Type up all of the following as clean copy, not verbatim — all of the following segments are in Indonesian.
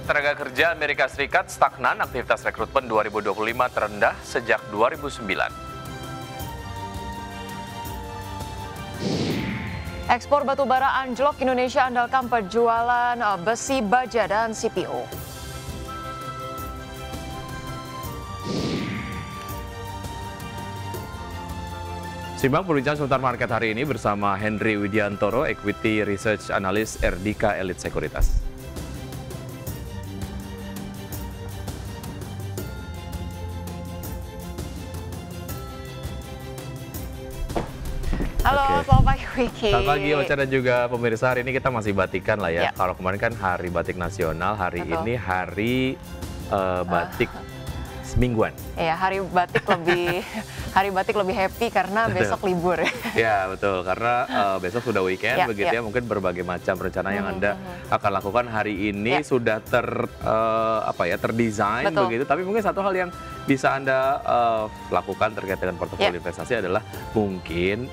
tenaga kerja Amerika Serikat stagnan, aktivitas rekrutmen 2025 terendah sejak 2009. Ekspor batubara anjlok, Indonesia andalkan penjualan besi, baja, dan CPO. Simak perbincangan seputar market hari ini bersama Henry Widiantoro, Equity Research Analyst Erdika Elite Sekuritas. Halo, selamat pagi Wiki. Selamat pagi Ocha dan juga pemirsa. Hari ini kita masih batikan lah ya. Kalau kemarin kan Hari Batik Nasional, hari ini Hari Batik Semingguan. Iya, hari batik lebih happy karena besok libur. Ya betul, karena besok sudah weekend begitu ya. Mungkin berbagai macam rencana yang Anda akan lakukan hari ini sudah terdesain begitu. Tapi mungkin satu hal yang bisa Anda lakukan terkait dengan portofolio investasi adalah mungkin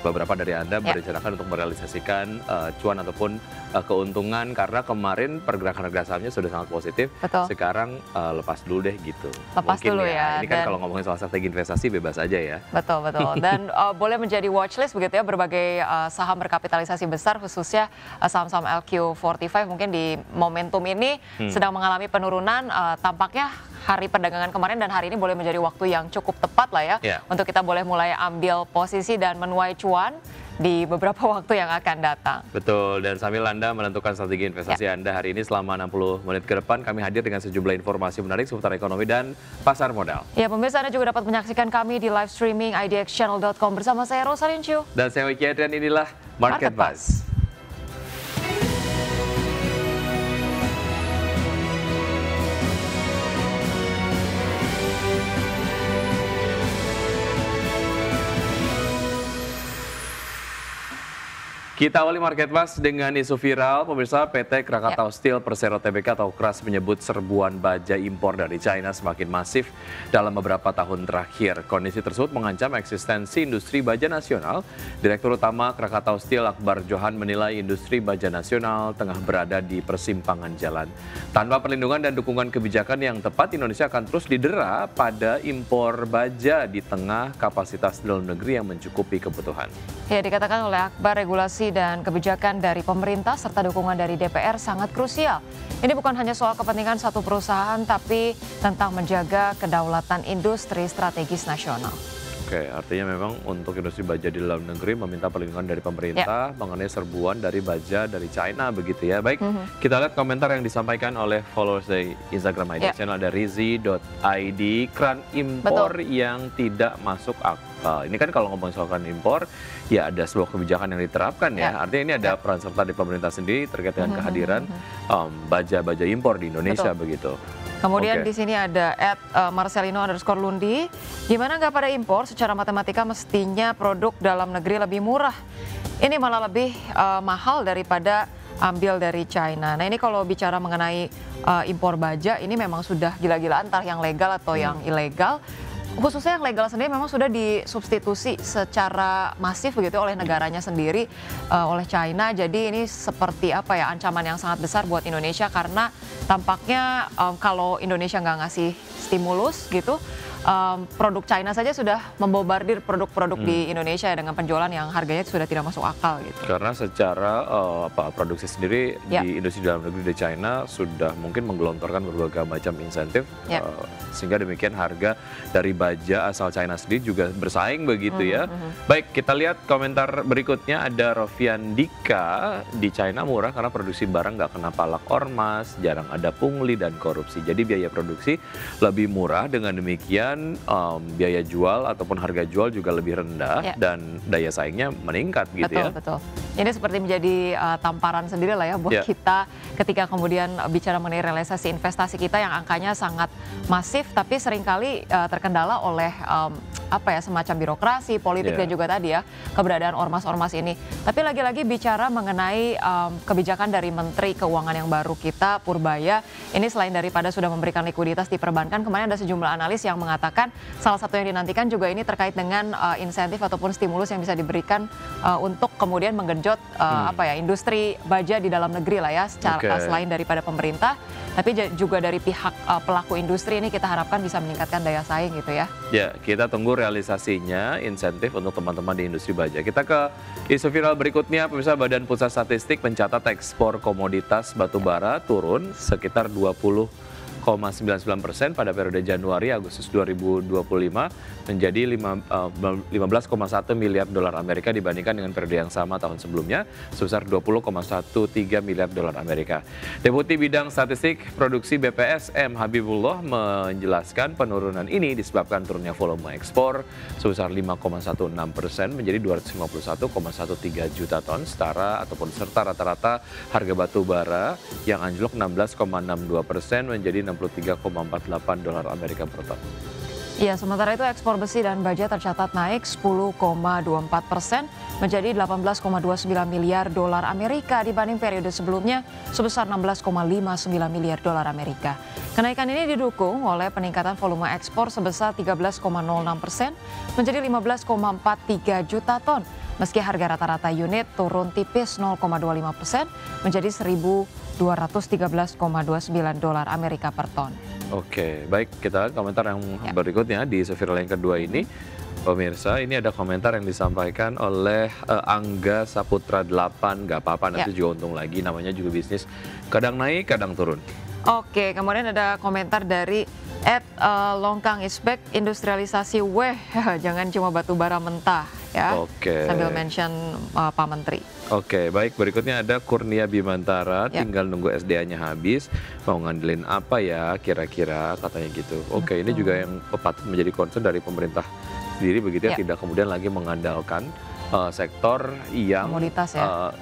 beberapa dari Anda berencanakan untuk merealisasikan cuan ataupun keuntungan karena kemarin pergerakan harga sahamnya sudah sangat positif. Sekarang lepas dulu deh gitu. Lepas mungkin dulu ya. Ini kan kalau ngomongin soal strategi investasi bebas aja ya. Betul. Dan boleh menjadi watchlist begitu ya, berbagai saham berkapitalisasi besar khususnya saham-saham LQ45 mungkin di momentum ini sedang mengalami penurunan. Tampaknya hari perdagangan kemarin dan hari ini boleh menjadi waktu yang cukup tepat lah ya untuk kita boleh mulai ambil posisi dan menuai cuan di beberapa waktu yang akan datang. Betul, dan sambil Anda menentukan strategi investasi Anda hari ini selama 60 menit ke depan, kami hadir dengan sejumlah informasi menarik seputar ekonomi dan pasar modal. Ya, pemirsa, Anda juga dapat menyaksikan kami di live streaming idxchannel.com bersama saya Rosa Rinciu. Dan saya Wiki Adrian, inilah Market Buzz. Kita awali Market Buzz dengan isu viral. Pemirsa, PT Krakatau Steel Persero Tbk atau KRAS menyebut serbuan baja impor dari China semakin masif dalam beberapa tahun terakhir. Kondisi tersebut mengancam eksistensi industri baja nasional. Direktur Utama Krakatau Steel Akbar Johan menilai industri baja nasional tengah berada di persimpangan jalan. Tanpa perlindungan dan dukungan kebijakan yang tepat, Indonesia akan terus didera pada impor baja di tengah kapasitas dalam negeri yang mencukupi kebutuhan. Ya, dikatakan oleh Akbar, regulasi dan kebijakan dari pemerintah serta dukungan dari DPR sangat krusial. Ini bukan hanya soal kepentingan satu perusahaan, tapi tentang menjaga kedaulatan industri strategis nasional. Oke, artinya memang untuk industri baja di dalam negeri meminta perlindungan dari pemerintah mengenai serbuan dari baja dari China begitu ya. Baik, kita lihat komentar yang disampaikan oleh followers dari Instagram ID channel, ada Rizi.id, keran impor yang tidak masuk akal. Ini kan kalau ngomongin soal keran impor, ya ada sebuah kebijakan yang diterapkan ya. Artinya ini ada peran serta di pemerintah sendiri terkait dengan kehadiran baja-baja impor di Indonesia begitu. Kemudian di sini ada @Marcelino_Lundi, gimana nggak pada impor? Secara matematika mestinya produk dalam negeri lebih murah. Ini malah lebih mahal daripada ambil dari China. Nah, ini kalau bicara mengenai impor baja, ini memang sudah gila-gilaan, entah yang legal atau yang ilegal. Khususnya yang legal sendiri memang sudah disubstitusi secara masif begitu oleh negaranya sendiri, oleh China. Jadi ini seperti apa ya, ancaman yang sangat besar buat Indonesia karena tampaknya kalau Indonesia nggak ngasih stimulus gitu, produk China saja sudah membombardir produk-produk di Indonesia dengan penjualan yang harganya sudah tidak masuk akal gitu. Karena secara produksi sendiri di industri dalam negeri di China sudah mungkin menggelontorkan berbagai macam insentif sehingga demikian harga dari baja asal China sendiri juga bersaing begitu ya. Baik, kita lihat komentar berikutnya, ada Rofian Dika, di China murah karena produksi barang nggak kena palak ormas, jarang ada pungli dan korupsi. Jadi biaya produksi lebih murah, dengan demikian biaya jual ataupun harga jual juga lebih rendah dan daya saingnya meningkat gitu ya. Betul. Ini seperti menjadi tamparan sendiri lah ya buat kita ketika kemudian bicara mengenai realisasi investasi kita yang angkanya sangat masif tapi seringkali terkendala oleh semacam birokrasi, politik dan juga tadi ya keberadaan ormas-ormas ini. Tapi lagi-lagi bicara mengenai kebijakan dari Menteri Keuangan yang baru kita, Purbaya, ini selain daripada sudah memberikan likuiditas di perbankan, kemarin ada sejumlah analis yang mengatakan salah satu yang dinantikan juga ini terkait dengan insentif ataupun stimulus yang bisa diberikan untuk kemudian menggenjot industri baja di dalam negeri lah ya, secara selain daripada pemerintah. tapi juga dari pihak pelaku industri ini kita harapkan bisa meningkatkan daya saing gitu ya. Ya, kita tunggu realisasinya insentif untuk teman-teman di industri baja. Kita ke isu viral berikutnya, pemirsa. Badan Pusat Statistik mencatat ekspor komoditas batubara turun sekitar 20,99% pada periode Januari-Agustus 2025 menjadi 15,1 miliar dolar Amerika dibandingkan dengan periode yang sama tahun sebelumnya sebesar 20,13 miliar dolar Amerika. Deputi Bidang Statistik Produksi BPS M. Habibullah menjelaskan penurunan ini disebabkan turunnya volume ekspor sebesar 5,16% menjadi 251,13 juta ton setara serta rata-rata harga batu bara yang anjlok 16,62% menjadi 63,48 dolar Amerika per ton. Ya, sementara itu ekspor besi dan baja tercatat naik 10,24% menjadi 18,29 miliar dolar Amerika dibanding periode sebelumnya sebesar 16,59 miliar dolar Amerika. Kenaikan ini didukung oleh peningkatan volume ekspor sebesar 13,06% menjadi 15,43 juta ton. Meski harga rata-rata unit turun tipis 0,25% menjadi 1.213,29 dolar Amerika per ton. Oke, baik, kita komentar yang berikutnya di isu viral yang kedua ini. Pemirsa, ini ada komentar yang disampaikan oleh Angga Saputra 8, nggak apa-apa, nanti juga untung lagi, namanya juga bisnis. Kadang naik, kadang turun. Oke, kemudian ada komentar dari @longkang isbek, industrialisasi jangan cuma batu bara mentah ya. Oke. Sambil mention Pak Menteri. Oke, baik, berikutnya ada Kurnia Bimantara, tinggal nunggu SDA-nya habis, mau ngandelin apa ya kira-kira, katanya gitu. Oke, ini juga yang patut menjadi concern dari pemerintah sendiri begitu ya, tidak kemudian lagi mengandalkan sektor yang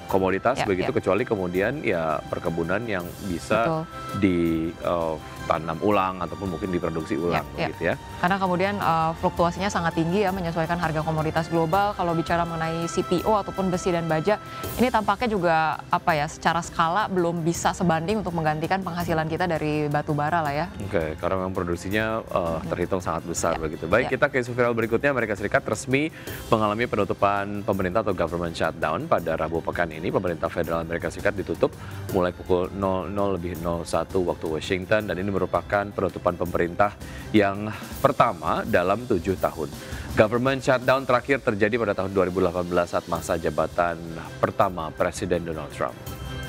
komoditas begitu, kecuali kemudian ya perkebunan yang bisa ditanam ulang ataupun mungkin diproduksi ulang gitu ya. Karena kemudian fluktuasinya sangat tinggi ya, menyesuaikan harga komoditas global. Kalau bicara mengenai CPO ataupun besi dan baja, ini tampaknya juga secara skala belum bisa sebanding untuk menggantikan penghasilan kita dari batu bara lah ya. Oke, karena memang produksinya terhitung sangat besar begitu. Baik, kita ke isu viral berikutnya. Amerika Serikat resmi mengalami penutupan pemerintah atau government shutdown pada Rabu pekan ini. Pemerintah federal Amerika Serikat ditutup mulai pukul 00.01 waktu Washington, dan ini merupakan penutupan pemerintah yang pertama dalam 7 tahun. Government shutdown terakhir terjadi pada tahun 2018 saat masa jabatan pertama Presiden Donald Trump.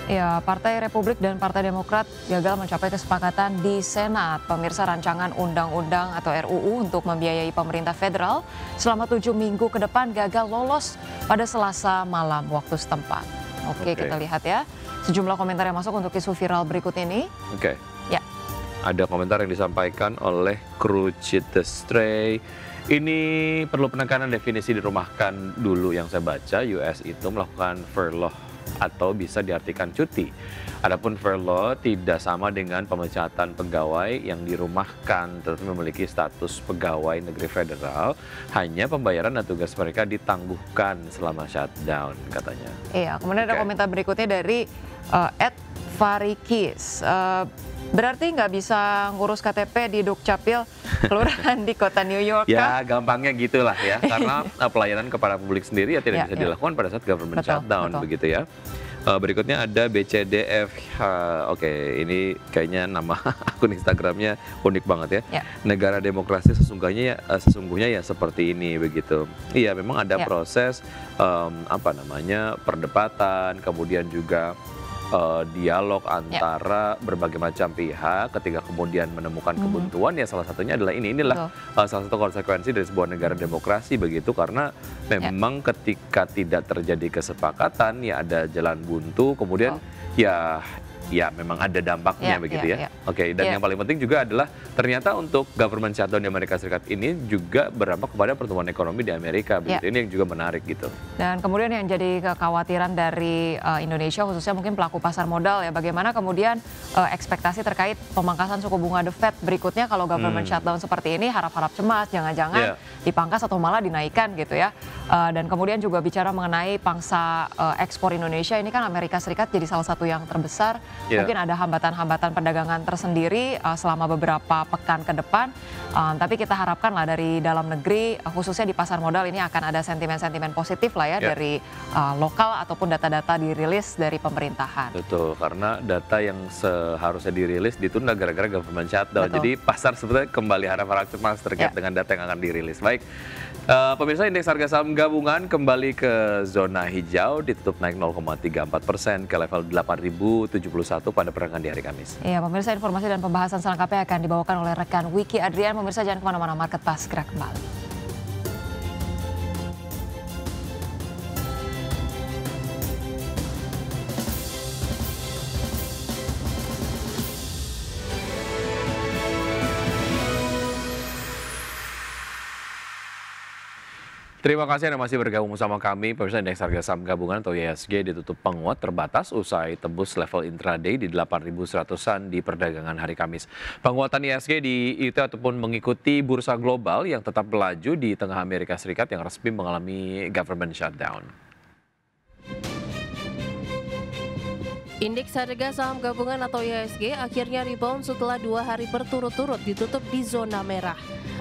Ya, Partai Republik dan Partai Demokrat gagal mencapai kesepakatan di Senat. Pemirsa, rancangan undang-undang atau RUU untuk membiayai pemerintah federal selama 7 minggu ke depan gagal lolos pada Selasa malam waktu setempat. Oke, kita lihat ya sejumlah komentar yang masuk untuk isu viral berikut ini. Oke. Ya. Ada komentar yang disampaikan oleh Crucit the Stray. Ini perlu penekanan definisi dirumahkan dulu yang saya baca. US itu melakukan furlough atau bisa diartikan cuti. Adapun furlough tidak sama dengan pemecatan pegawai yang dirumahkan tetapi memiliki status pegawai negeri federal. Hanya pembayaran dan tugas mereka ditangguhkan selama shutdown, katanya. Iya, kemudian ada komentar berikutnya dari @farikis. Berarti nggak bisa ngurus KTP di Dukcapil kelurahan di kota New York? Ya, gampangnya gitulah ya. Karena pelayanan kepada publik sendiri ya tidak bisa dilakukan pada saat government shutdown begitu ya. Berikutnya ada BCDF. Oke, ini kayaknya nama akun Instagramnya unik banget ya. Negara demokrasi sesungguhnya ya seperti ini begitu. Iya, memang ada proses perdebatan, kemudian juga dialog antara berbagai macam pihak. Ketika kemudian menemukan kebuntuan, ya salah satunya adalah inilah salah satu konsekuensi dari sebuah negara demokrasi begitu, karena memang ketika tidak terjadi kesepakatan ya ada jalan buntu, kemudian ya memang ada dampaknya begitu ya. Oke, dan yang paling penting juga adalah ternyata untuk government shutdown di Amerika Serikat ini juga berdampak kepada pertumbuhan ekonomi di Amerika begitu. Ini yang juga menarik gitu. Dan kemudian yang jadi kekhawatiran dari Indonesia khususnya mungkin pelaku pasar modal ya, bagaimana kemudian ekspektasi terkait pemangkasan suku bunga The Fed berikutnya kalau government shutdown seperti ini, harap-harap cemas jangan-jangan dipangkas atau malah dinaikkan gitu ya. Dan kemudian juga bicara mengenai pangsa ekspor Indonesia, ini kan Amerika Serikat jadi salah satu yang terbesar Mungkin ada hambatan-hambatan perdagangan tersendiri selama beberapa pekan ke depan. Tapi kita harapkan lah dari dalam negeri, khususnya di pasar modal ini akan ada sentimen-sentimen positif lah ya dari lokal ataupun data-data dirilis dari pemerintahan. Betul, karena data yang seharusnya dirilis ditunda gara-gara government shutdown. Betul. Jadi pasar sebetulnya kembali harap-harap cemas terkait dengan data yang akan dirilis. Baik, pemirsa, indeks harga saham gabungan kembali ke zona hijau, ditutup naik 0,34% ke level 8.071 pada perdagangan di hari Kamis. Iya, pemirsa, informasi dan pembahasan selengkapnya akan dibawakan oleh rekan Wiki Adrian. Pemirsa jangan kemana-mana, Market Pass segera kembali. Terima kasih Anda masih bergabung bersama kami. Pemirsa, indeks harga saham gabungan atau IHSG ditutup penguat terbatas usai tembus level intraday di 8.100-an di perdagangan hari Kamis. Penguatan IHSG itu ataupun mengikuti bursa global yang tetap melaju di tengah Amerika Serikat yang resmi mengalami government shutdown. Indeks harga saham gabungan atau IHSG akhirnya rebound setelah 2 hari berturut-turut ditutup di zona merah.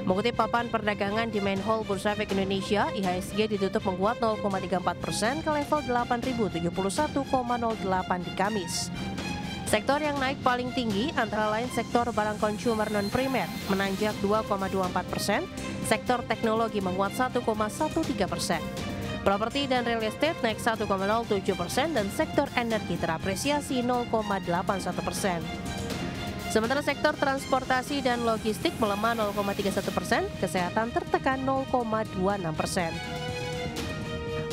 Mengutip papan perdagangan di Main Hall Bursa Efek Indonesia, IHSG ditutup menguat 0,34% ke level 8.071,08 di Kamis. Sektor yang naik paling tinggi antara lain sektor barang konsumer non-primer menanjak 2,24%, sektor teknologi menguat 1,13%. Properti dan real estate naik 1,07% dan sektor energi terapresiasi 0,81%. Sementara sektor transportasi dan logistik melemah 0,31%, kesehatan tertekan 0,26%.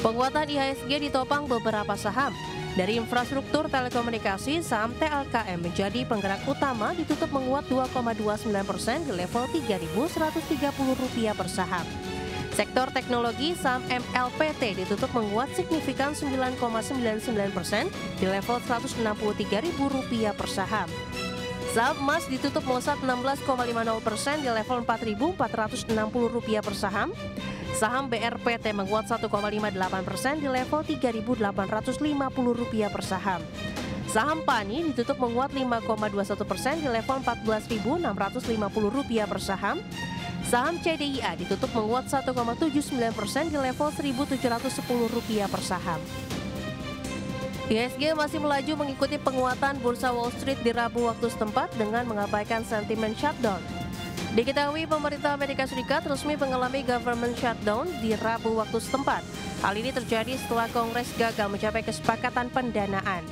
Penguatan IHSG ditopang beberapa saham. Dari infrastruktur telekomunikasi, saham TLKM menjadi penggerak utama ditutup menguat 2,29% di level Rp3.130 per saham. Sektor teknologi, saham MLPT ditutup menguat signifikan 9,99% di level Rp163.000 per saham. Saham emas ditutup melesat 16,50% di level Rp4.460 per saham. Saham BRPT menguat 1,58% di level Rp3.850 per saham. Saham PANI ditutup menguat 5,21% di level Rp14.650 per saham. Saham CDIA ditutup menguat 1,79% di level Rp1.710 per saham. IHSG masih melaju mengikuti penguatan bursa Wall Street di Rabu waktu setempat dengan mengabaikan sentimen shutdown. Diketahui pemerintah Amerika Serikat resmi mengalami government shutdown di Rabu waktu setempat. Hal ini terjadi setelah Kongres gagal mencapai kesepakatan pendanaan.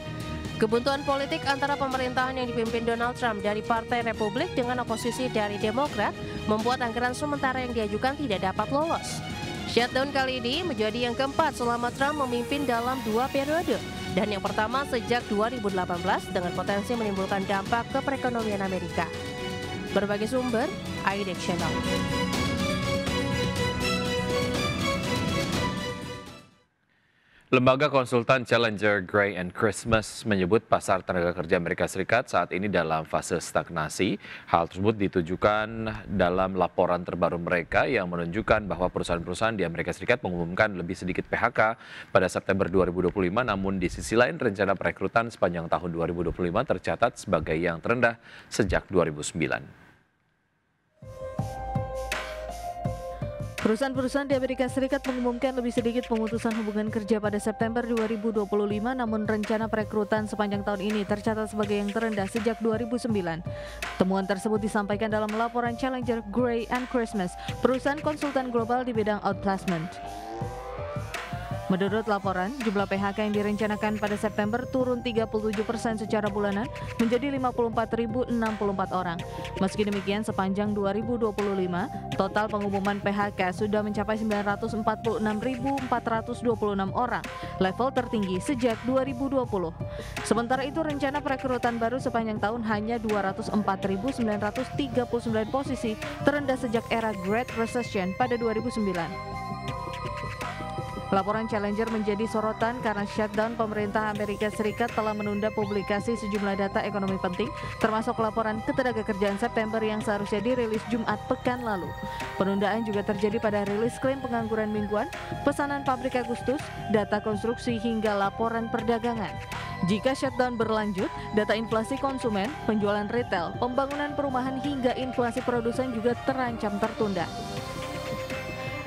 Kebuntuan politik antara pemerintahan yang dipimpin Donald Trump dari Partai Republik dengan oposisi dari Demokrat membuat anggaran sementara yang diajukan tidak dapat lolos. Shutdown kali ini menjadi yang keempat selama Trump memimpin dalam 2 periode. Dan yang pertama sejak 2018 dengan potensi menimbulkan dampak ke perekonomian Amerika. Berbagai sumber, IDX Channel. Lembaga konsultan Challenger, Gray and Christmas menyebut pasar tenaga kerja Amerika Serikat saat ini dalam fase stagnasi. Hal tersebut ditujukan dalam laporan terbaru mereka yang menunjukkan bahwa perusahaan-perusahaan di Amerika Serikat mengumumkan lebih sedikit PHK pada September 2025, namun di sisi lain rencana perekrutan sepanjang tahun 2025 tercatat sebagai yang terendah sejak 2009. Perusahaan-perusahaan di Amerika Serikat mengumumkan lebih sedikit pemutusan hubungan kerja pada September 2025, namun rencana perekrutan sepanjang tahun ini tercatat sebagai yang terendah sejak 2009. Temuan tersebut disampaikan dalam laporan Challenger, Gray and Christmas, perusahaan konsultan global di bidang outplacement. Menurut laporan, jumlah PHK yang direncanakan pada September turun 37% secara bulanan menjadi 54.064 orang. Meski demikian, sepanjang 2025, total pengumuman PHK sudah mencapai 946.426 orang, level tertinggi sejak 2020. Sementara itu, rencana perekrutan baru sepanjang tahun hanya 204.939 posisi, terendah sejak era Great Recession pada 2009. Laporan Challenger menjadi sorotan karena shutdown pemerintah Amerika Serikat telah menunda publikasi sejumlah data ekonomi penting, termasuk laporan ketenagakerjaan September yang seharusnya dirilis Jumat pekan lalu. Penundaan juga terjadi pada rilis klaim pengangguran mingguan, pesanan pabrik Agustus, data konstruksi hingga laporan perdagangan. Jika shutdown berlanjut, data inflasi konsumen, penjualan retail, pembangunan perumahan hingga inflasi produsen juga terancam tertunda.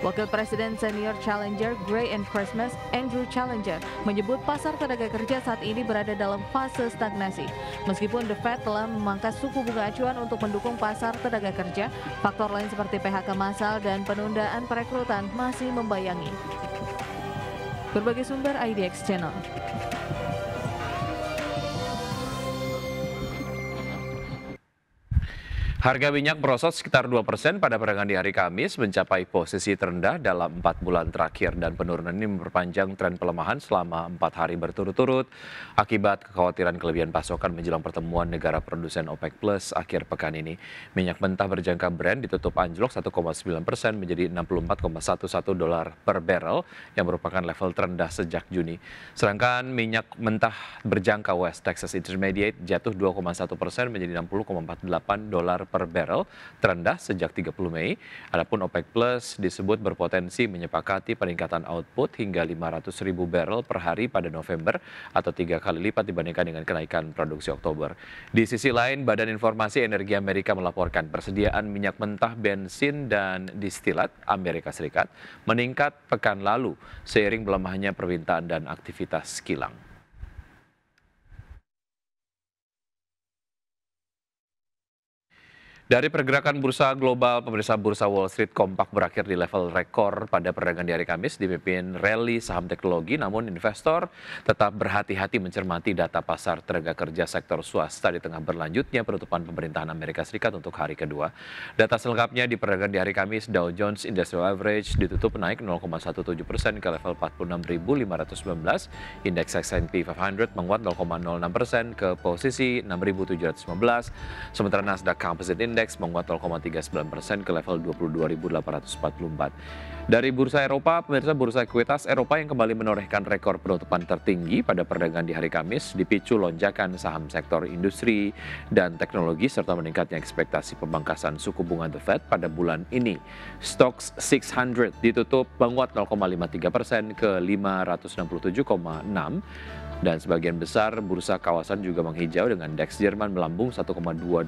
Wakil Presiden Senior Challenger Gray and Christmas, Andrew Challenger, menyebut pasar tenaga kerja saat ini berada dalam fase stagnasi. Meskipun The Fed telah memangkas suku bunga acuan untuk mendukung pasar tenaga kerja, faktor lain seperti PHK massal dan penundaan perekrutan masih membayangi. Berbagai sumber IDX Channel. Harga minyak merosot sekitar 2% pada perdagangan di hari Kamis, mencapai posisi terendah dalam 4 bulan terakhir, dan penurunan ini memperpanjang tren pelemahan selama 4 hari berturut-turut akibat kekhawatiran kelebihan pasokan menjelang pertemuan negara produsen OPEC Plus akhir pekan ini. Minyak mentah berjangka Brent ditutup anjlok 1,9% menjadi $64,11 per barrel, yang merupakan level terendah sejak Juni. Sedangkan minyak mentah berjangka West Texas Intermediate jatuh 2,1% menjadi $60,48 per barrel, terendah sejak 30 Mei. Adapun OPEC Plus disebut berpotensi menyepakati peningkatan output hingga 500.000 barrel per hari pada November, atau 3 kali lipat dibandingkan dengan kenaikan produksi Oktober. Di sisi lain, Badan Informasi Energi Amerika melaporkan persediaan minyak mentah, bensin, dan distilat Amerika Serikat meningkat pekan lalu seiring melemahnya permintaan dan aktivitas kilang. Dari pergerakan bursa global, pemirsa, bursa Wall Street kompak berakhir di level rekor pada perdagangan di hari Kamis, dipimpin rally saham teknologi, namun investor tetap berhati-hati mencermati data pasar tenaga kerja sektor swasta di tengah berlanjutnya penutupan pemerintahan Amerika Serikat untuk hari kedua. Data selengkapnya di perdagangan di hari Kamis, Dow Jones Industrial Average ditutup naik 0,17% ke level 46.519, indeks S&P 500 menguat 0,06% ke posisi 6.715, sementara Nasdaq Composite Index menguat 0,39% ke level 22.844. Dari bursa Eropa, pemirsa, bursa ekuitas Eropa yang kembali menorehkan rekor penutupan tertinggi pada perdagangan di hari Kamis dipicu lonjakan saham sektor industri dan teknologi serta meningkatnya ekspektasi pemangkasan suku bunga The Fed pada bulan ini. Stocks 600 ditutup menguat 0,53% ke 567,6. Dan sebagian besar bursa kawasan juga menghijau dengan DAX Jerman melambung 1,28%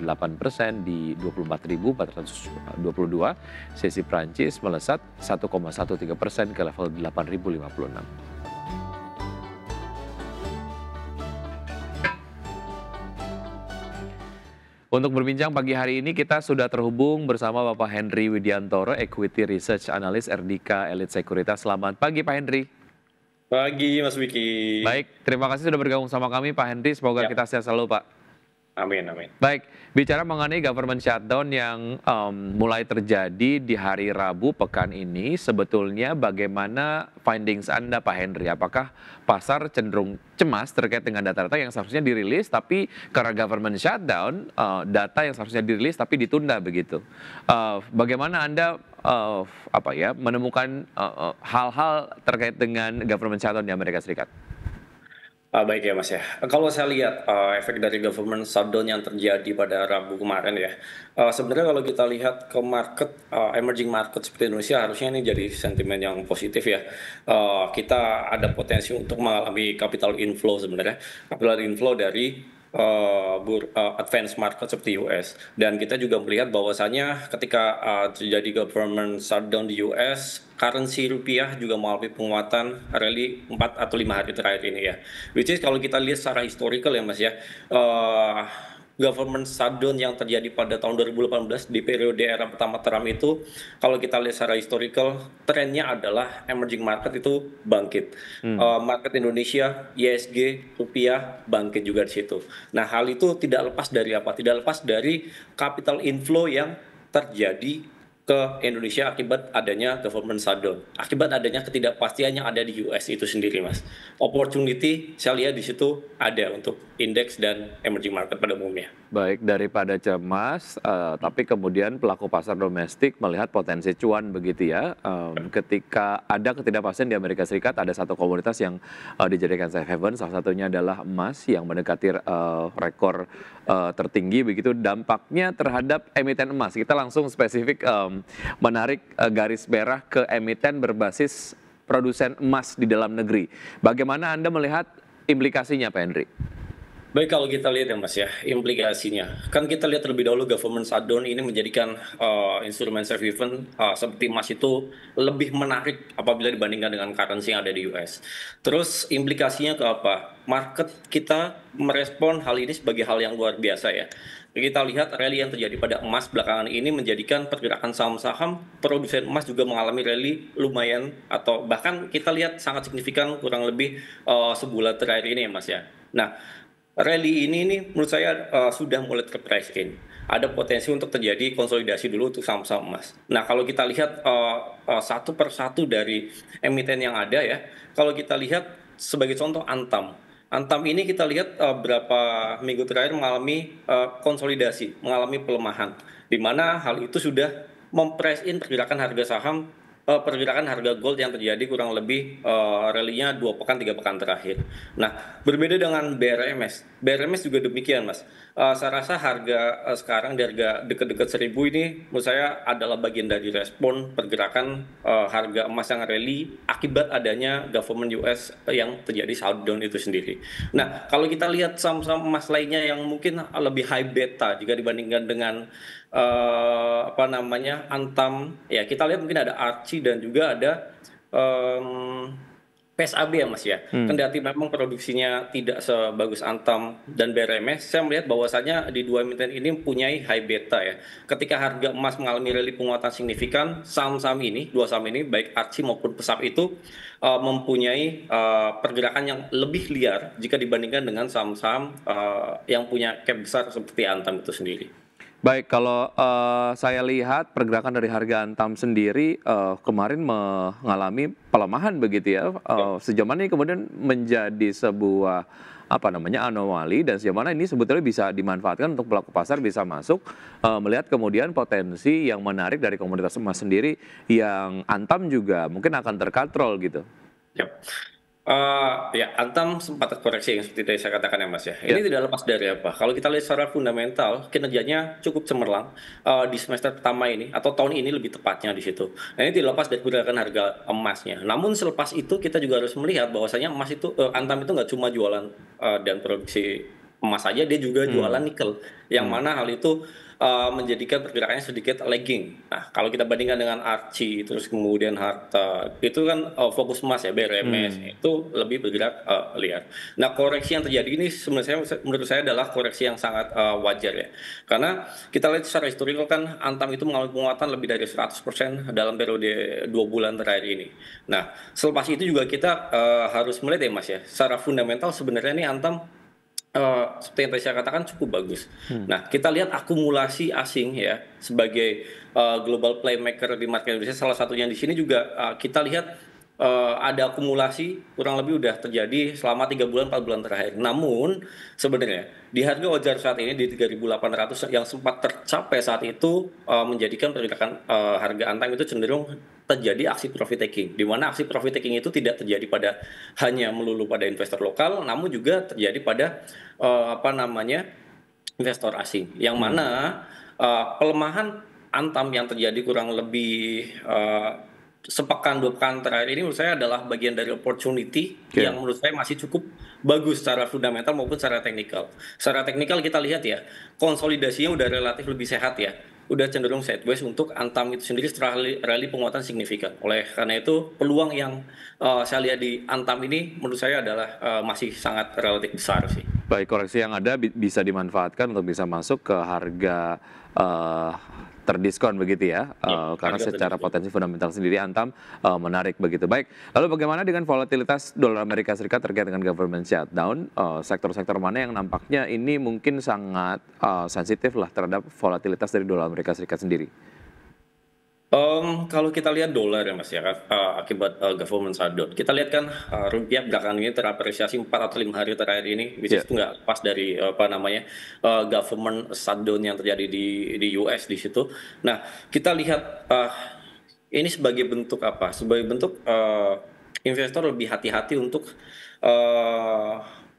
di 24.422, sesi Prancis melesat 1,13% ke level 8.056. Untuk berbincang pagi hari ini kita sudah terhubung bersama Bapak Henry Widiantoro, Equity Research Analyst RDK Elite Sekuritas. Selamat pagi Pak Henry. Pagi Mas Wiki. Baik, terima kasih sudah bergabung sama kami Pak Henry. Semoga kita sehat selalu Pak. Amin, amin. Baik, bicara mengenai government shutdown yang mulai terjadi di hari Rabu pekan ini, sebetulnya bagaimana findings Anda Pak Henry? Apakah pasar cenderung cemas terkait dengan data-data yang seharusnya dirilis, tapi karena government shutdown, data yang seharusnya dirilis tapi ditunda begitu? Bagaimana Anda menemukan hal-hal terkait dengan government shutdown di Amerika Serikat? Baik ya Mas ya. Kalau saya lihat efek dari government shutdown yang terjadi pada Rabu kemarin ya, sebenarnya kalau kita lihat ke market, emerging market seperti Indonesia, harusnya ini jadi sentimen yang positif ya. Kita ada potensi untuk mengalami capital inflow sebenarnya, capital inflow dari advanced market seperti US, dan kita juga melihat bahwasanya ketika terjadi government shutdown di US, currency rupiah juga mengalami penguatan rally 4 atau 5 hari terakhir ini ya, which is kalau kita lihat secara historical ya Mas ya, government shutdown yang terjadi pada tahun 2018 di periode era pertama Trump itu, kalau kita lihat secara historical, trennya adalah emerging market itu bangkit. Market Indonesia, ISG, rupiah bangkit juga di situ. Nah, hal itu tidak lepas dari apa? Tidak lepas dari capital inflow yang terjadi ke Indonesia akibat adanya government shutdown, akibat adanya ketidakpastian yang ada di US itu sendiri, Mas. Opportunity saya lihat di situ ada untuk indeks dan emerging market pada umumnya. Baik, daripada cemas, tapi kemudian pelaku pasar domestik melihat potensi cuan begitu ya. Ketika ada ketidakpastian di Amerika Serikat, ada satu komoditas yang dijadikan safe haven, salah satunya adalah emas yang mendekati rekor tertinggi begitu. Dampaknya terhadap emiten emas, kita langsung spesifik menarik garis merah ke emiten berbasis produsen emas di dalam negeri. Bagaimana Anda melihat implikasinya Pak Henry? Baik, kalau kita lihat ya Mas ya, implikasinya. Kan kita lihat terlebih dahulu government shutdown ini menjadikan instrumen safe haven seperti emas itu lebih menarik apabila dibandingkan dengan currency yang ada di US. Terus implikasinya ke apa? Market kita merespon hal ini sebagai hal yang luar biasa ya. Kita lihat rally yang terjadi pada emas belakangan ini menjadikan pergerakan saham-saham produsen emas juga mengalami rally lumayan atau bahkan kita lihat sangat signifikan kurang lebih sebulan terakhir ini ya Mas ya. Nah, rally ini menurut saya sudah mulai terprice in. Ada potensi untuk terjadi konsolidasi dulu untuk saham-saham emas. Nah, kalau kita lihat satu persatu dari emiten yang ada ya, kalau kita lihat sebagai contoh Antam. Antam ini kita lihat berapa minggu terakhir mengalami konsolidasi, mengalami pelemahan. Di mana hal itu sudah memprice in pergerakan harga saham, pergerakan harga gold yang terjadi kurang lebih rally-nya 2 pekan 3 pekan terakhir. Nah, berbeda dengan BRMS. BRMS juga demikian, Mas. Saya rasa harga sekarang di harga dekat-dekat 1000 ini menurut saya adalah bagian dari respon pergerakan harga emas yang rally akibat adanya government US yang terjadi shutdown itu sendiri. Nah, kalau kita lihat saham-saham emas lainnya yang mungkin lebih high beta jika dibandingkan dengan Antam ya, kita lihat mungkin ada Archie dan juga ada PSAB ya Mas ya. Kendati memang produksinya tidak sebagus Antam dan BRMS, saya melihat bahwasanya di dua emiten ini mempunyai high beta ya. Ketika harga emas mengalami rally penguatan signifikan, saham-saham ini, dua saham ini baik Archie maupun PSAB itu mempunyai pergerakan yang lebih liar jika dibandingkan dengan saham-saham yang punya cap besar seperti Antam itu sendiri. Baik, kalau saya lihat pergerakan dari harga Antam sendiri kemarin mengalami pelemahan begitu ya. Sejauh mana ini kemudian menjadi sebuah anomali dan sejauh mana ini sebetulnya bisa dimanfaatkan untuk pelaku pasar bisa masuk melihat kemudian potensi yang menarik dari komoditas emas sendiri yang Antam juga mungkin akan terkatrol gitu. Yep. Ya, Antam sempat terkoreksi yang seperti tadi saya katakan ya Mas ya. Ini tidak lepas dari apa? Kalau kita lihat secara fundamental, kinerjanya cukup cemerlang di semester pertama ini atau tahun ini lebih tepatnya di situ. Nah, ini tidak lepas dari pergerakan harga emasnya. Namun selepas itu kita juga harus melihat bahwasanya emas itu Antam itu nggak cuma jualan dan produksi emas saja, dia juga jualan nikel. Yang mana hal itu menjadikan pergerakannya sedikit lagging. Nah, kalau kita bandingkan dengan Archie, terus kemudian Harta, itu kan fokus emas ya, BRMS, itu lebih bergerak liar. Nah, koreksi yang terjadi ini sebenarnya menurut saya adalah koreksi yang sangat wajar ya. Karena kita lihat secara historical kan Antam itu mengalami penguatan lebih dari 100% dalam periode 2 bulan terakhir ini. Nah, selepas itu juga kita harus melihat ya Mas ya, secara fundamental sebenarnya ini Antam seperti yang tadi saya katakan cukup bagus. Nah, kita lihat akumulasi asing ya sebagai global playmaker di market Indonesia. Salah satunya di sini juga kita lihat ada akumulasi kurang lebih udah terjadi selama 3 bulan 4 bulan terakhir. Namun sebenarnya di harga wajar saat ini di 3.800 yang sempat tercapai saat itu menjadikan pergerakan harga Antam itu cenderung terjadi aksi profit taking, di mana aksi profit taking itu tidak terjadi pada hanya melulu pada investor lokal, namun juga terjadi pada investor asing, yang mana pelemahan Antam yang terjadi kurang lebih sepekan 2 pekan terakhir ini menurut saya adalah bagian dari opportunity yang menurut saya masih cukup bagus secara fundamental maupun secara teknikal. Secara teknikal kita lihat ya, konsolidasinya udah relatif lebih sehat ya. Udah cenderung sideways untuk Antam itu sendiri setelah rally penguatan signifikan. Oleh karena itu peluang yang saya lihat di Antam ini menurut saya adalah masih sangat relatif besar sih. Baik, koreksi yang ada bisa dimanfaatkan untuk bisa masuk ke harga terdiskon begitu ya, karena secara potensi fundamental sendiri Antam menarik begitu. Baik, lalu bagaimana dengan volatilitas dolar Amerika Serikat terkait dengan government shutdown? Sektor-sektor mana yang nampaknya ini mungkin sangat sensitif lah terhadap volatilitas dari dolar Amerika Serikat sendiri? Kalau kita lihat dolar ya Mas ya, akibat government shutdown, kita lihat kan rupiah belakangan ini terapresiasi 4 atau 5 hari terakhir ini, itu nggak pas dari government shutdown yang terjadi di US di situ. Nah, kita lihat ini sebagai bentuk apa? Sebagai bentuk investor lebih hati-hati untuk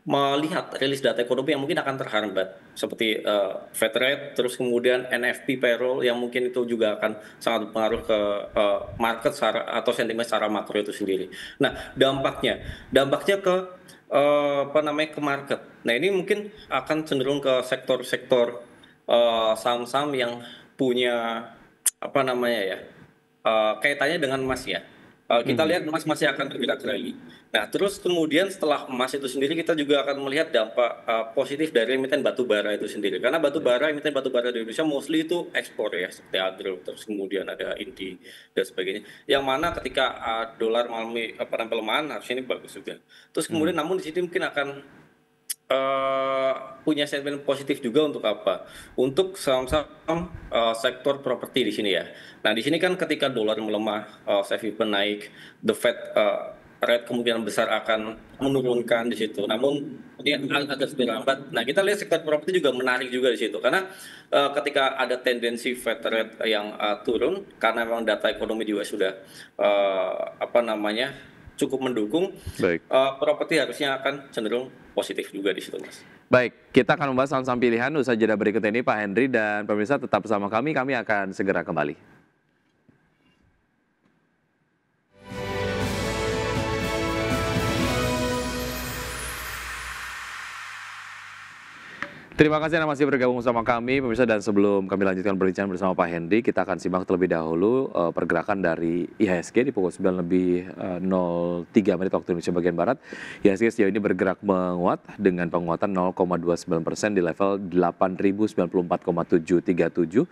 melihat rilis data ekonomi yang mungkin akan terhambat seperti Fed rate, terus kemudian NFP payroll yang mungkin itu juga akan sangat berpengaruh ke market atau sentimen secara makro itu sendiri. Nah, dampaknya ke apa namanya, ke market. Nah, ini mungkin akan cenderung ke sektor-sektor saham-saham yang punya apa namanya ya, kaitannya dengan emas ya. Kita lihat emas masih akan bergerak lagi. Nah, terus kemudian setelah emas itu sendiri kita juga akan melihat dampak positif dari emiten batu bara itu sendiri. Karena emiten batu bara di Indonesia mostly itu ekspor ya, seperti Adro, terus kemudian ada Inti dan sebagainya. Yang mana ketika dolar mengalami pelemahan harusnya ini bagus juga. Terus kemudian namun di sini mungkin akan punya sentimen positif juga untuk apa? Untuk saham-saham sektor properti di sini ya. Nah, di sini kan ketika dolar melemah, safe haven naik, the Fed rate kemungkinan besar akan menurunkan di situ. Namun dia agak sedikit lambat. Nah, kita lihat sektor properti juga menarik juga di situ karena ketika ada tendensi Fed rate yang turun karena memang data ekonomi juga sudah apa namanya cukup mendukung, properti harusnya akan cenderung positif juga di situ, Mas. Baik, kita akan membahas saham-saham pilihan usaha jeda berikut ini, Pak Henry, dan pemirsa tetap bersama kami akan segera kembali. Terima kasih Anda masih bergabung bersama kami, pemirsa, dan sebelum kami lanjutkan perbincangan bersama Pak Henry, kita akan simak terlebih dahulu pergerakan dari IHSG di pukul 9:03 waktu Indonesia bagian Barat. IHSG sejauh ini bergerak menguat dengan penguatan 0,29% di level 8.094,737.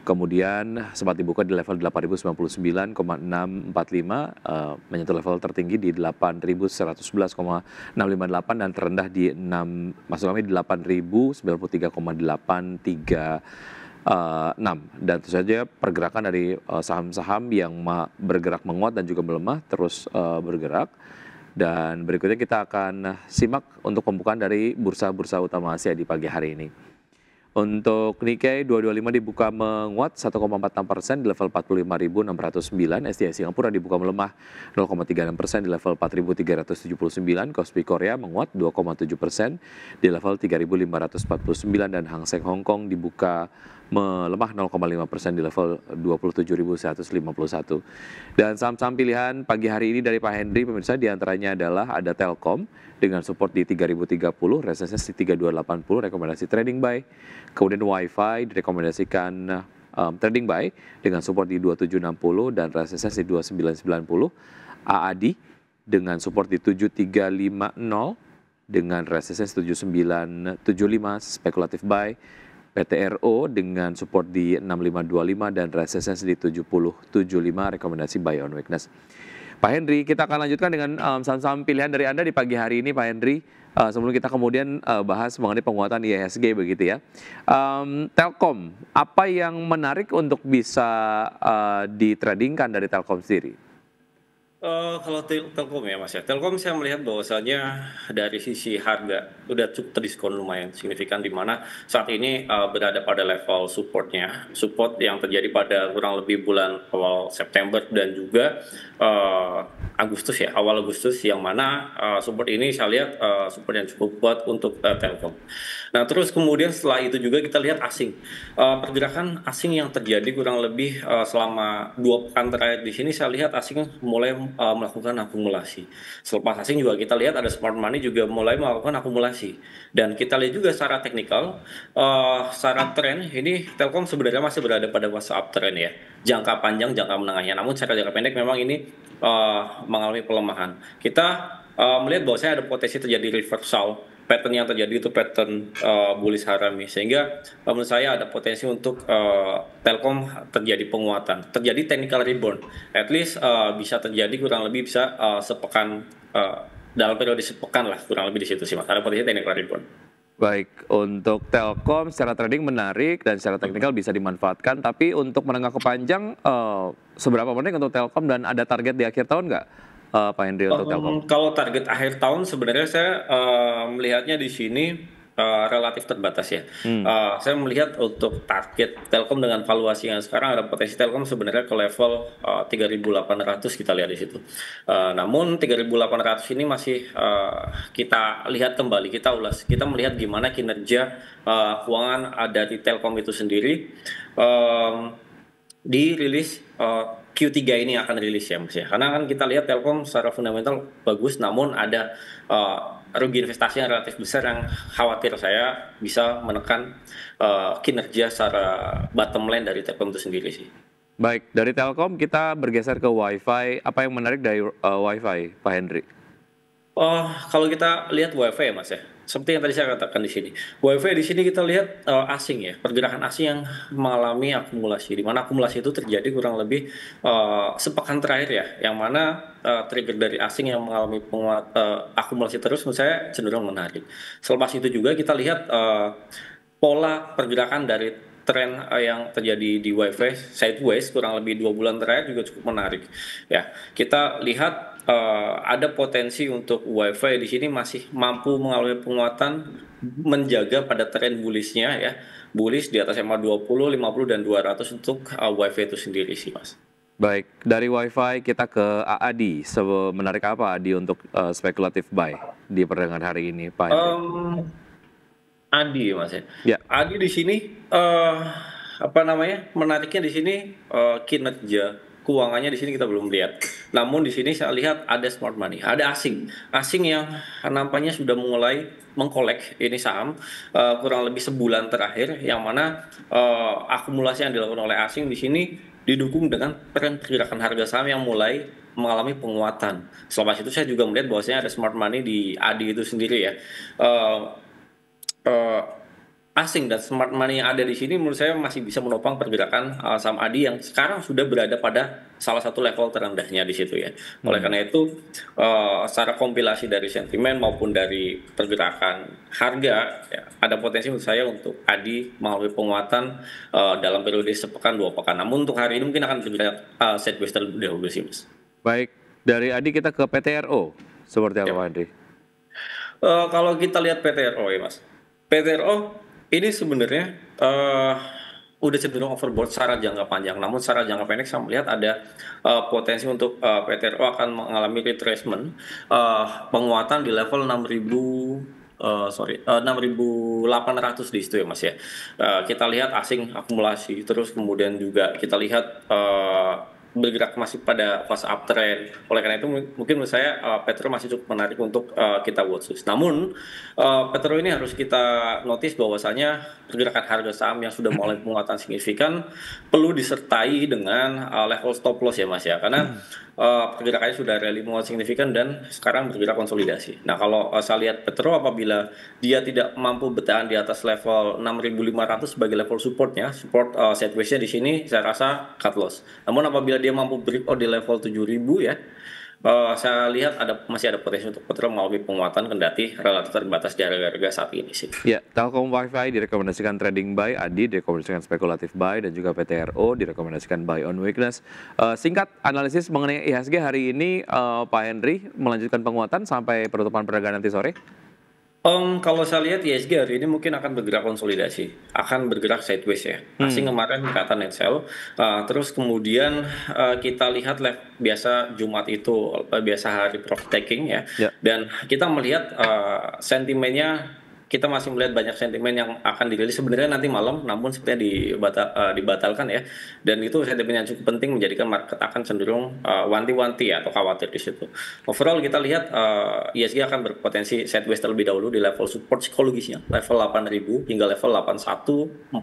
Kemudian sempat dibuka di level 8.099,645, menyentuh level tertinggi di 8.111,658 dan terendah di 8.093,836. Dan tentu saja pergerakan dari saham-saham yang bergerak menguat dan juga melemah terus bergerak. Dan berikutnya kita akan simak untuk pembukaan dari bursa-bursa utama Asia di pagi hari ini. Untuk Nikkei 225 dibuka menguat 1,46% di level 45.609. STI Singapura dibuka melemah 0,36% di level 4.379. Kospi Korea menguat 2,7% di level 3.549 dan Hang Seng Hong Kong dibuka melemah 0,5% di level 27.151. Dan saham-saham pilihan pagi hari ini dari Pak Henry, pemirsa, diantaranya adalah ada Telkom dengan support di 3.030, resistance di 3.280, rekomendasi trading buy. Kemudian Wi-Fi direkomendasikan trading buy dengan support di 2.760 dan resistance di 2.990. AADI dengan support di 7.350 dengan resistance 7.975, spekulatif buy. PTRO dengan support di 6525 dan resistance di 7075, rekomendasi buy on weakness. Pak Henry, kita akan lanjutkan dengan saham-saham pilihan dari Anda di pagi hari ini, Pak Henry. Sebelum kita kemudian bahas mengenai penguatan IHSG begitu ya. Telkom, apa yang menarik untuk bisa ditradingkan dari Telkom sendiri? Kalau Telkom ya Mas ya, Telkom saya melihat bahwasanya dari sisi harga udah cukup terdiskon lumayan signifikan, di mana saat ini berada pada level support yang terjadi pada kurang lebih bulan awal September dan juga Agustus ya, awal Agustus, yang mana support ini saya lihat support yang cukup kuat untuk Telkom. Nah, terus kemudian setelah itu juga kita lihat asing, pergerakan asing yang terjadi kurang lebih selama 2 pekan terakhir di sini saya lihat asing mulai melakukan akumulasi. Selepas asing juga kita lihat ada smart money juga mulai melakukan akumulasi. Dan kita lihat juga secara teknikal, secara tren ini Telkom sebenarnya masih berada pada fase uptrend ya. Jangka panjang, jangka menengahnya. Namun secara jangka pendek memang ini mengalami pelemahan. Kita melihat bahwa ada potensi terjadi reversal. Pattern yang terjadi itu pattern bullish harami, sehingga menurut saya ada potensi untuk Telkom terjadi penguatan, terjadi technical rebound, at least bisa terjadi kurang lebih bisa sepekan, dalam periode sepekan lah kurang lebih di situ sih Mas, ada potensi technical rebound. Baik, untuk Telkom secara trading menarik dan secara teknikal bisa dimanfaatkan, tapi untuk menengah ke panjang seberapa penting untuk Telkom dan ada target di akhir tahun nggak? Pak Henry, untuk Telkom? Kalau target akhir tahun sebenarnya saya melihatnya di sini relatif terbatas ya. Saya melihat untuk target Telkom dengan valuasi yang sekarang ada potensi Telkom sebenarnya ke level 3.800 kita lihat di situ. Namun 3.800 ini masih kita lihat kembali, kita ulas, kita melihat gimana kinerja keuangan ada di Telkom itu sendiri. Dirilis Q3 ini akan rilis ya Mas ya. Karena kan kita lihat Telkom secara fundamental bagus, namun ada rugi investasi yang relatif besar yang khawatir saya bisa menekan kinerja secara bottom line dari Telkom itu sendiri sih. Baik, dari Telkom kita bergeser ke WiFi. Apa yang menarik dari WiFi, Pak Henry? Kalau kita lihat WiFi ya Mas ya, seperti yang tadi saya katakan di sini, WiFi di sini kita lihat asing ya, pergerakan asing yang mengalami akumulasi, di mana akumulasi itu terjadi kurang lebih sepekan terakhir ya, yang mana trigger dari asing yang mengalami akumulasi terus menurut saya cenderung menarik. Selepas itu juga kita lihat pola pergerakan dari tren yang terjadi di WiFi sideways kurang lebih 2 bulan terakhir juga cukup menarik. Ya, kita lihat ada potensi untuk WiFi di sini masih mampu mengalami penguatan menjaga pada tren bullishnya ya, bullish di atas MA20, 50 dan 200 untuk WiFi itu sendiri sih Mas. Baik, dari WiFi kita ke AADI. Menarik apa AADI untuk spekulatif buy di perdagangan hari ini, Pak Henry? Adi Mas ya. Ya. Adi di sini menariknya di sini kinerja keuangannya di sini kita belum lihat. Namun di sini saya lihat ada smart money, ada asing yang nampaknya sudah mulai mengkolek ini saham kurang lebih sebulan terakhir, yang mana akumulasi yang dilakukan oleh asing di sini didukung dengan tren pergerakan harga saham yang mulai mengalami penguatan. Selepas itu saya juga melihat bahwasanya ada smart money di ADI itu sendiri ya. Asing dan smart money yang ada di sini menurut saya masih bisa menopang pergerakan saham ADI yang sekarang sudah berada pada salah satu level terendahnya di situ ya. Oleh karena itu secara kompilasi dari sentimen maupun dari pergerakan harga ya, ada potensi menurut saya untuk ADI mengalami penguatan dalam periode sepekan 2 pekan. Namun untuk hari ini mungkin akan bergerak sideways terlebih dahulu sih Mas. Baik, dari ADI kita ke PTRO. Seperti apa Pak Henry? Kalau kita lihat PTRO ya Mas, PTRO ini sebenarnya udah cenderung overbought secara jangka panjang. Namun secara jangka pendek saya melihat ada potensi untuk PTRO akan mengalami retracement, penguatan di level 6.800 di situ ya Mas ya. Kita lihat asing akumulasi, terus kemudian juga kita lihat bergerak masih pada fase uptrend. Oleh karena itu mungkin menurut saya Petro masih cukup menarik untuk kita watchlist. Namun Petro ini harus kita notice bahwasanya pergerakan harga saham yang sudah mulai penguatan signifikan perlu disertai dengan level stop loss ya Mas ya, karena pergerakannya sudah rally menguat signifikan dan sekarang bergerak konsolidasi. Nah kalau saya lihat Petro apabila dia tidak mampu bertahan di atas level 6.500 sebagai level supportnya, support sideways-nya di sini saya rasa cut loss. Namun apabila dia mampu breakout di level 7.000 ya, saya lihat masih ada potensi untuk Petro mengalami penguatan kendati relatif terbatas di harga saat ini sih. Ya, Telkom WiFi direkomendasikan trading buy, ADI direkomendasikan spekulatif buy, dan juga PTRO direkomendasikan buy on weakness. Singkat analisis mengenai IHSG hari ini, Pak Henry melanjutkan penguatan sampai penutupan perdagangan nanti sore? Kalau saya lihat IHSG hari ini mungkin akan bergerak konsolidasi, akan bergerak sideways ya. Asing kemarin kata net sell, terus kemudian kita lihat biasa Jumat itu biasa hari profit taking ya. Dan kita melihat sentimennya, kita masih melihat banyak sentimen yang akan dirilis sebenarnya nanti malam, namun sepertinya dibatalkan ya. Dan itu sentimen yang cukup penting menjadikan market akan cenderung wanti-wanti atau khawatir di situ. Overall kita lihat IHSG akan berpotensi sideways terlebih dahulu di level support psikologisnya, level 8.000 hingga level 8140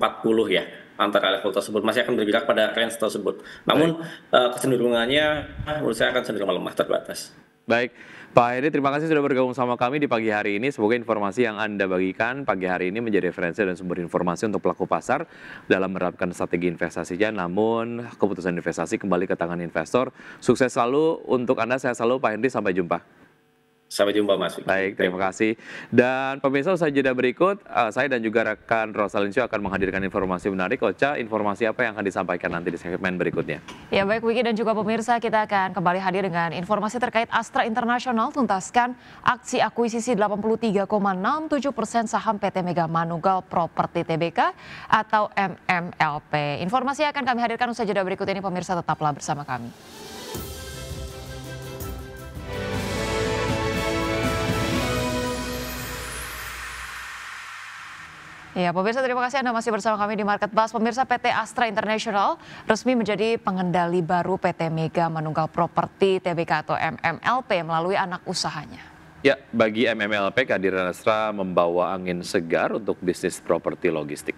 ya. Antara level tersebut masih akan bergerak pada range tersebut. Namun kecenderungannya menurut saya akan cenderung melemah terbatas. Baik, Pak Henry, terima kasih sudah bergabung sama kami di pagi hari ini. Semoga informasi yang Anda bagikan pagi hari ini menjadi referensi dan sumber informasi untuk pelaku pasar dalam menerapkan strategi investasinya. Namun, keputusan investasi kembali ke tangan investor. Sukses selalu untuk Anda, saya selalu Pak Henry, sampai jumpa. Sampai jumpa Mas. Baik, terima kasih. Dan pemirsa, usai jeda berikut, saya dan juga rekan Rosalincio akan menghadirkan informasi menarik. Ocha, informasi apa yang akan disampaikan nanti di segmen berikutnya? Ya baik, Wiki dan juga pemirsa, kita akan kembali hadir dengan informasi terkait Astra International tuntaskan aksi akuisisi 83,67% saham PT Mega Manunggal Property Tbk atau MMLP. Informasi akan kami hadirkan usai jeda berikut ini, pemirsa tetaplah bersama kami. Ya, pemirsa, terima kasih Anda masih bersama kami di Market Buzz. Pemirsa, PT Astra International resmi menjadi pengendali baru PT Mega Manunggal Property Tbk atau MMLP melalui anak usahanya. Ya, bagi MMLP kehadiran Astra membawa angin segar untuk bisnis properti logistik.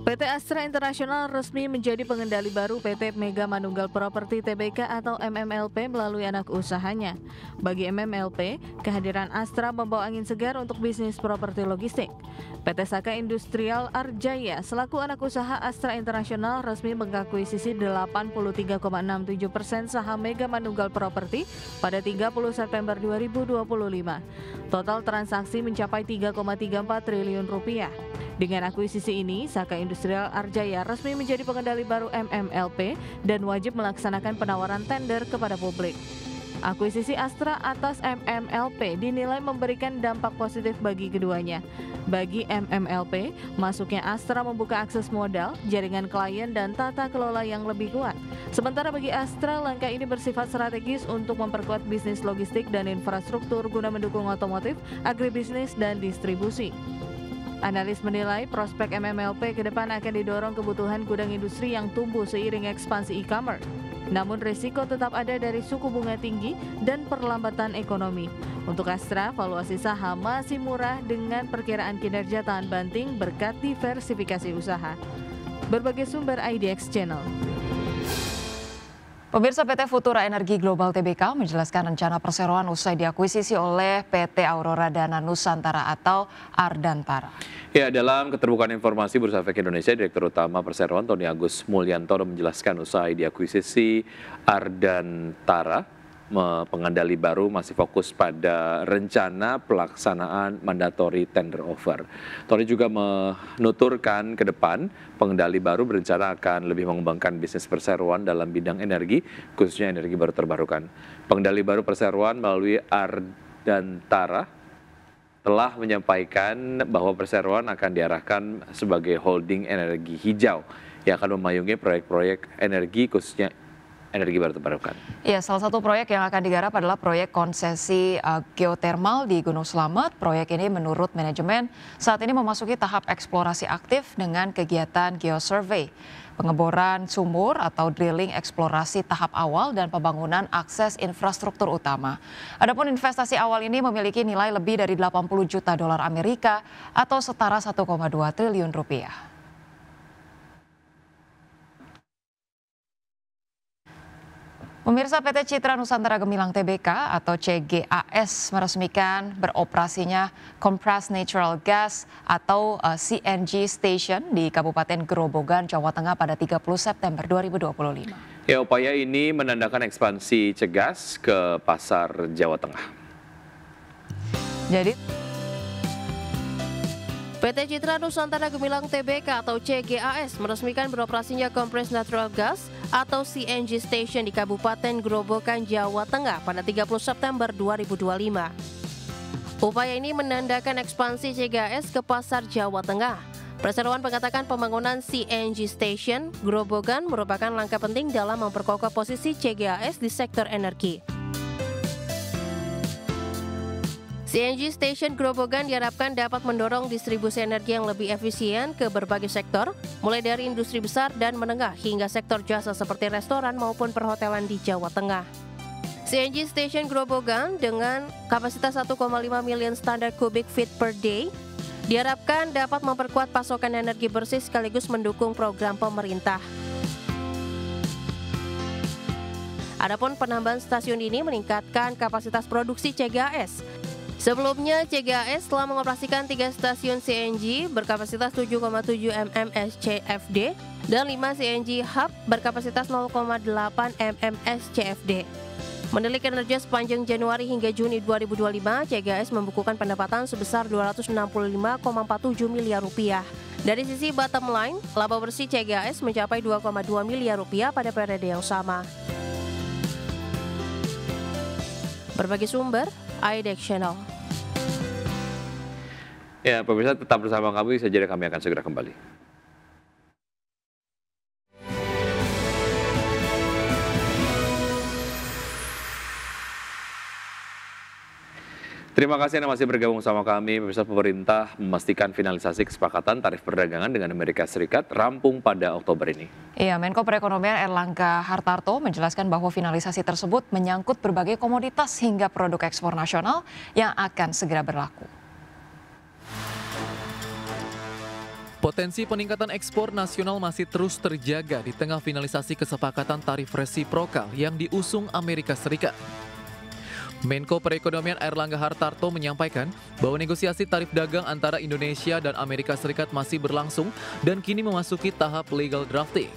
PT Astra International resmi menjadi pengendali baru PT Mega Manunggal Properti Tbk atau MMLP melalui anak usahanya. Bagi MMLP, kehadiran Astra membawa angin segar untuk bisnis properti logistik. PT Saka Industrial Arjaya selaku anak usaha Astra International resmi mengakuisisi 83,67% saham Mega Manunggal Properti pada 30 September 2025. Total transaksi mencapai 3,34 triliun rupiah. Dengan akuisisi ini, Saka Industrial Arjaya resmi menjadi pengendali baru MMLP dan wajib melaksanakan penawaran tender kepada publik. Akuisisi Astra atas MMLP dinilai memberikan dampak positif bagi keduanya. Bagi MMLP, masuknya Astra membuka akses modal, jaringan klien, dan tata kelola yang lebih kuat. Sementara bagi Astra, langkah ini bersifat strategis untuk memperkuat bisnis logistik dan infrastruktur guna mendukung otomotif, agribisnis, dan distribusi. Analis menilai prospek MMLP ke depan akan didorong kebutuhan gudang industri yang tumbuh seiring ekspansi e-commerce. Namun risiko tetap ada dari suku bunga tinggi dan perlambatan ekonomi. Untuk Astra, valuasi saham masih murah dengan perkiraan kinerja tahan banting berkat diversifikasi usaha. Berbagai sumber IDX Channel. Pemirsa, PT Futura Energi Global Tbk menjelaskan rencana perseroan usai diakuisisi oleh PT Aurora Dana Nusantara atau Ardantara. Ya, dalam keterbukaan informasi Bursa Efek Indonesia, Direktur Utama Perseroan Tony Agus Mulyanto menjelaskan usai diakuisisi Ardantara, pengendali baru masih fokus pada rencana pelaksanaan mandatory tender offer. Tony juga menuturkan ke depan pengendali baru berencana akan lebih mengembangkan bisnis perseroan dalam bidang energi, khususnya energi baru terbarukan. Pengendali baru perseroan melalui Ardantara telah menyampaikan bahwa perseroan akan diarahkan sebagai holding energi hijau yang akan memayungi proyek-proyek energi, khususnya energi baru terbarukan. Ya, salah satu proyek yang akan digarap adalah proyek konsesi geotermal di Gunung Slamet. Proyek ini menurut manajemen saat ini memasuki tahap eksplorasi aktif dengan kegiatan geosurvey, pengeboran sumur atau drilling eksplorasi tahap awal dan pembangunan akses infrastruktur utama. Adapun investasi awal ini memiliki nilai lebih dari 80 juta dolar Amerika atau setara 1,2 triliun rupiah. Pemirsa, PT Citra Nusantara Gemilang Tbk atau CGAS meresmikan beroperasinya Compressed Natural Gas atau CNG Station di Kabupaten Grobogan, Jawa Tengah pada 30 September 2025. Ya, upaya ini menandakan ekspansi Cegas ke pasar Jawa Tengah. Jadi PT Citra Nusantara Gemilang Tbk atau CGAS meresmikan beroperasinya Compressed Natural Gas atau CNG Station di Kabupaten Grobogan, Jawa Tengah pada 30 September 2025. Upaya ini menandakan ekspansi CGAS ke pasar Jawa Tengah. Perseroan mengatakan pembangunan CNG Station Grobogan merupakan langkah penting dalam memperkokoh posisi CGAS di sektor energi. CNG Station Grobogan diharapkan dapat mendorong distribusi energi yang lebih efisien ke berbagai sektor, mulai dari industri besar dan menengah hingga sektor jasa seperti restoran maupun perhotelan di Jawa Tengah. CNG Station Grobogan dengan kapasitas 1,5 million standar cubic feet per day diharapkan dapat memperkuat pasokan energi bersih sekaligus mendukung program pemerintah. Adapun penambahan stasiun ini meningkatkan kapasitas produksi CGAS. Sebelumnya, CGAS telah mengoperasikan 3 stasiun CNG berkapasitas 7,7 mmSCFD dan 5 CNG hub berkapasitas 0,8 mmSCFD. Menilik kinerja sepanjang Januari hingga Juni 2025, CGAS membukukan pendapatan sebesar 265,47 miliar rupiah. Dari sisi bottom line, laba bersih CGAS mencapai 2,2 miliar rupiah pada periode yang sama. Berbagai sumber, IDX Channel. Ya, pemirsa tetap bersama kami, saja kami akan segera kembali. Terima kasih Anda masih bergabung sama kami. Pemirsa, pemerintah memastikan finalisasi kesepakatan tarif perdagangan dengan Amerika Serikat rampung pada Oktober ini. Iya, Menko Perekonomian Erlangga Hartarto menjelaskan bahwa finalisasi tersebut menyangkut berbagai komoditas hingga produk ekspor nasional yang akan segera berlaku. Potensi peningkatan ekspor nasional masih terus terjaga di tengah finalisasi kesepakatan tarif resiprokal yang diusung Amerika Serikat. Menko Perekonomian Erlangga Hartarto menyampaikan bahwa negosiasi tarif dagang antara Indonesia dan Amerika Serikat masih berlangsung dan kini memasuki tahap legal drafting.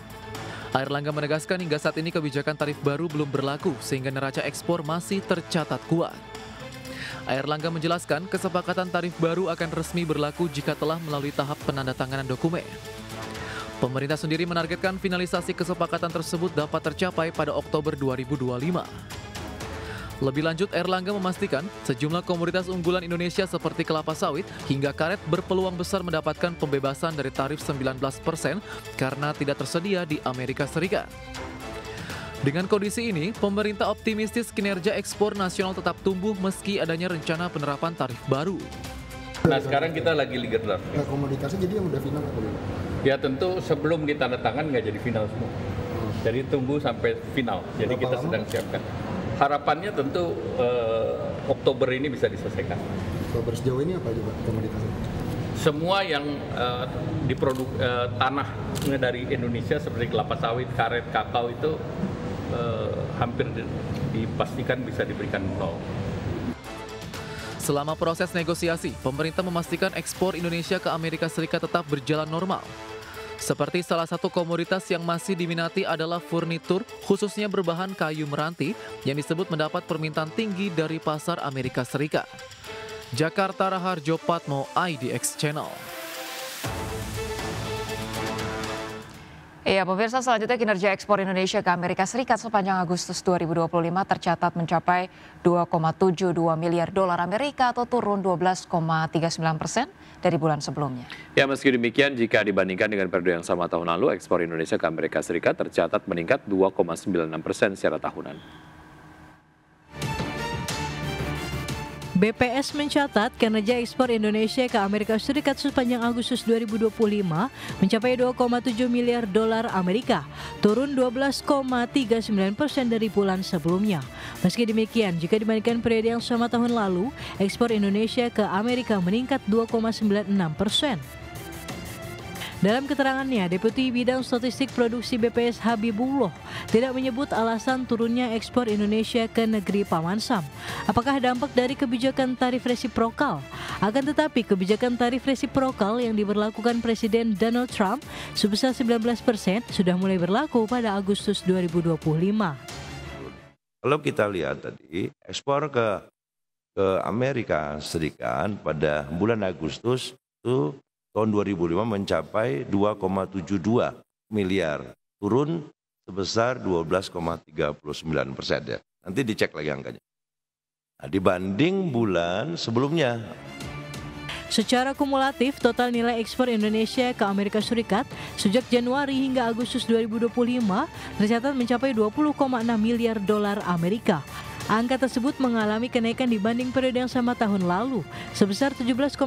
Erlangga menegaskan hingga saat ini kebijakan tarif baru belum berlaku sehingga neraca ekspor masih tercatat kuat. Erlangga menjelaskan kesepakatan tarif baru akan resmi berlaku jika telah melalui tahap penandatanganan dokumen. Pemerintah sendiri menargetkan finalisasi kesepakatan tersebut dapat tercapai pada Oktober 2025. Lebih lanjut, Erlangga memastikan sejumlah komoditas unggulan Indonesia seperti kelapa sawit hingga karet berpeluang besar mendapatkan pembebasan dari tarif 19% karena tidak tersedia di Amerika Serikat. Dengan kondisi ini, pemerintah optimistis kinerja ekspor nasional tetap tumbuh meski adanya rencana penerapan tarif baru. Nah, sekarang kita lagi legal draft. Nah, komoditasnya jadi yang udah final atau belum? Ya tentu sebelum kita tanda tangan nggak jadi final semua. Jadi tunggu sampai final. Jadi Berapa kita lama? sedang siapkan. Harapannya tentu Oktober ini bisa diselesaikan. Oktober sejauh ini apa juga komoditasnya? Semua yang diproduk tanah dari Indonesia seperti kelapa sawit, karet, kakao itu hampir dipastikan bisa diberikan nol. Selama proses negosiasi, pemerintah memastikan ekspor Indonesia ke Amerika Serikat tetap berjalan normal. Seperti salah satu komoditas yang masih diminati adalah furnitur, khususnya berbahan kayu meranti, yang disebut mendapat permintaan tinggi dari pasar Amerika Serikat. Jakarta, Raharjo Patmo, IDX Channel. Iya, pemirsa, selanjutnya kinerja ekspor Indonesia ke Amerika Serikat sepanjang Agustus 2025 tercatat mencapai 2,72 miliar dolar Amerika atau turun 12,39% dari bulan sebelumnya. Ya, meski demikian, jika dibandingkan dengan periode yang sama tahun lalu, ekspor Indonesia ke Amerika Serikat tercatat meningkat 2,96% secara tahunan. BPS mencatat kinerja ekspor Indonesia ke Amerika Serikat sepanjang Agustus 2025 mencapai 2,7 miliar dolar Amerika, turun 12,39% dari bulan sebelumnya. Meski demikian, jika dibandingkan periode yang sama tahun lalu, ekspor Indonesia ke Amerika meningkat 2,96%. Dalam keterangannya, Deputi Bidang Statistik Produksi BPS Habibullah tidak menyebut alasan turunnya ekspor Indonesia ke negeri Paman Sam. Apakah dampak dari kebijakan tarif resiprokal? Akan tetapi kebijakan tarif resiprokal yang diberlakukan Presiden Donald Trump sebesar 19% sudah mulai berlaku pada Agustus 2025. Kalau kita lihat tadi, ekspor ke Amerika Serikat pada bulan Agustus itu tahun 2005 mencapai 2,72 miliar, turun sebesar 12,39% ya. Nanti dicek lagi angkanya. Nah, dibanding bulan sebelumnya. Secara kumulatif, total nilai ekspor Indonesia ke Amerika Serikat sejak Januari hingga Agustus 2025 tercatat mencapai 20,6 miliar dolar Amerika. Angka tersebut mengalami kenaikan dibanding periode yang sama tahun lalu, sebesar 17,12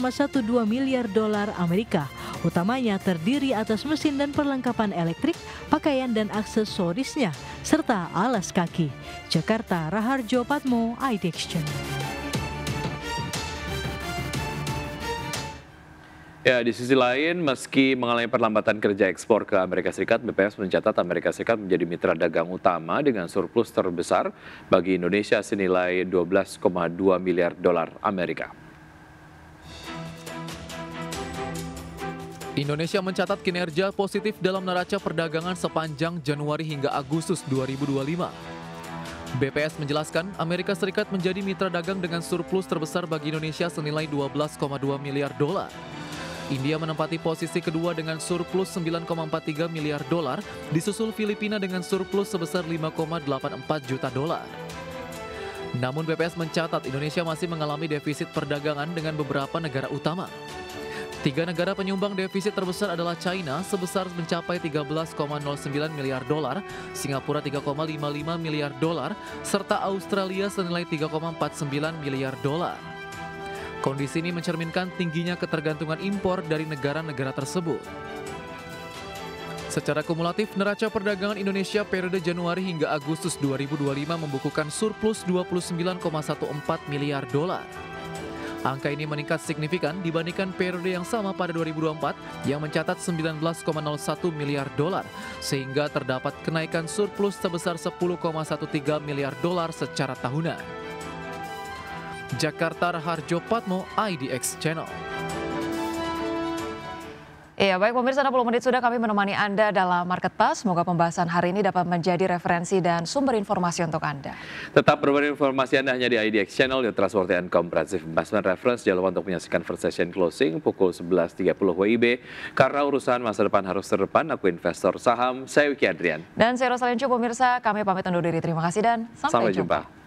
miliar dolar Amerika. Utamanya terdiri atas mesin dan perlengkapan elektrik, pakaian dan aksesorisnya, serta alas kaki. Jakarta, Raharjo Patmo, IDX Channel. Ya, di sisi lain, meski mengalami perlambatan kerja ekspor ke Amerika Serikat, BPS mencatat Amerika Serikat menjadi mitra dagang utama dengan surplus terbesar bagi Indonesia senilai 12,2 miliar dolar Amerika. Indonesia mencatat kinerja positif dalam neraca perdagangan sepanjang Januari hingga Agustus 2025. BPS menjelaskan Amerika Serikat menjadi mitra dagang dengan surplus terbesar bagi Indonesia senilai 12,2 miliar dolar. India menempati posisi kedua dengan surplus 9,43 miliar dolar, disusul Filipina dengan surplus sebesar 5,84 juta dolar. Namun BPS mencatat Indonesia masih mengalami defisit perdagangan dengan beberapa negara utama. 3 negara penyumbang defisit terbesar adalah China sebesar mencapai 13,09 miliar dolar, Singapura 3,55 miliar dolar, serta Australia senilai 3,49 miliar dolar. Kondisi ini mencerminkan tingginya ketergantungan impor dari negara-negara tersebut. Secara kumulatif, neraca perdagangan Indonesia periode Januari hingga Agustus 2025 membukukan surplus 29,14 miliar dolar. Angka ini meningkat signifikan dibandingkan periode yang sama pada 2024 yang mencatat 19,01 miliar dolar, sehingga terdapat kenaikan surplus sebesar 10,13 miliar dolar secara tahunan. Jakarta, Raharjo Patmo, IDX Channel. Iya, baik pemirsa, 60 menit sudah kami menemani Anda dalam Market Pass. Semoga pembahasan hari ini dapat menjadi referensi dan sumber informasi untuk Anda. Tetap berbagi informasi Anda hanya di IDX Channel, di Trustworthy and Comprehensive Investment Reference. Jangan lupa untuk menyaksikan first session closing pukul 11.30 WIB. Karena urusan masa depan harus terdepan, aku investor saham, saya Wiki Adrian. Dan saya Rosalincu, pemirsa, kami pamit undur diri. Terima kasih dan sampai jumpa.